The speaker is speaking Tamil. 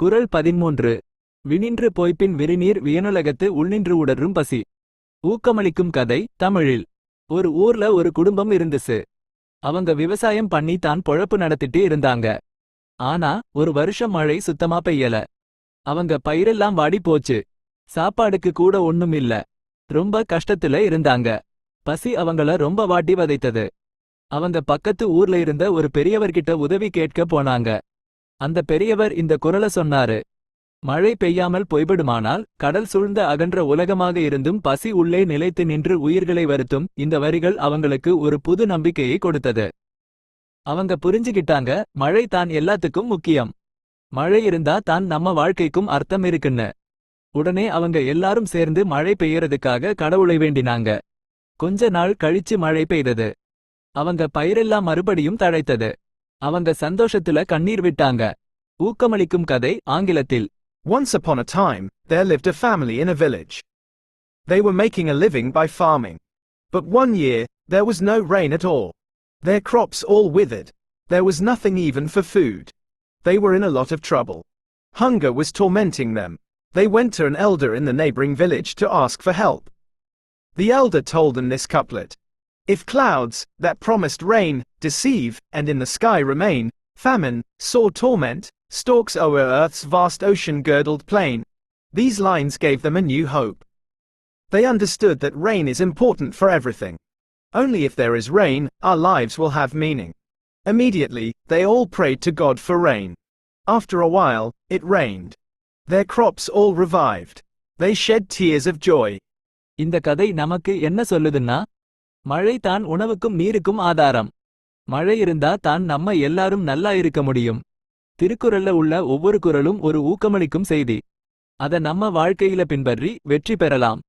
குறள் 13. வினின்று போய்ப்பின் விரிநீர் வியனுலகத்து உள்நின்று உடரும் பசி. ஊக்கமளிக்கும் கதை தமிழில். ஒரு ஊர்ல ஒரு குடும்பம் இருந்துச்சு. அவங்க விவசாயம் பண்ணி தான் பொழப்பு நடத்திட்டு இருந்தாங்க. ஆனா ஒரு வருஷம் மழை சுத்தமா பெய்யல. அவங்க பயிரெல்லாம் வாடி போச்சு. சாப்பாடுக்கு கூட ஒண்ணும் இல்ல. ரொம்ப கஷ்டத்துல இருந்தாங்க. பசி அவங்கள ரொம்ப வாட்டி வதைத்தது. அவங்க பக்கத்து ஊர்ல இருந்த ஒரு பெரியவர்கிட்ட உதவி கேட்க போனாங்க. அந்த பெரியவர் இந்த குறள சொன்னாரு. மழை பெய்யாமல் போய்விடுமானால் கடல் சூழ்ந்த அகன்ற உலகமாக இருந்தும் பசி உள்ளே நிலைத்து நின்று உயிர்களை வருத்தும். இந்த வரிகள் அவங்களுக்கு ஒரு புது நம்பிக்கையை கொடுத்தது. அவங்க புரிஞ்சுகிட்டாங்க, மழை தான் எல்லாத்துக்கும் முக்கியம். மழை இருந்தா தான் நம்ம வாழ்க்கைக்கும் அர்த்தம் இருக்குன்னு. உடனே அவங்க எல்லாரும் சேர்ந்து மழை பெய்யறதுக்காக கடவுளை வேண்டினாங்க. கொஞ்ச நாள் கழிச்சு மழை பெய்தது. அவங்க பயிரெல்லாம் மறுபடியும் தழைத்தது. அவங்க சந்தோஷத்துல கண்ணீர் விட்டாங்க. ஊக்கமளிக்கும் கதை ஆங்கிலத்தில். Once upon a time, there lived a family in a village. They were making a living by farming. But one year, there was no rain at all. Their crops all withered. There was nothing even for food. They were in a lot of trouble. Hunger was tormenting them. They went to an elder in the neighboring village to ask for help. The elder told them this couplet. If clouds, that promised rain, deceive, and in the sky remain, famine, sore torment, stalks o'er earth's vast ocean-girdled plain. These lines gave them a new hope. They understood that rain is important for everything. Only if there is rain, our lives will have meaning. Immediately, they all prayed to God for rain. After a while, it rained. Their crops all revived. They shed tears of joy. இந்த கதை நமக்கு என்ன சொல்லுதுன்னா, மழை தான் உணவுக்கும் நீருக்கும் ஆதாரம். மழை இருந்தா தான் நம்ம எல்லாரும் நல்லா இருக்க முடியும். திருக்குறள்ல உள்ள ஒவ்வொரு குறளும் ஒரு ஊக்கமளிக்கும் செய்தி. அத நம்ம வாழ்க்கையில பின்பற்றி வெற்றி பெறலாம்.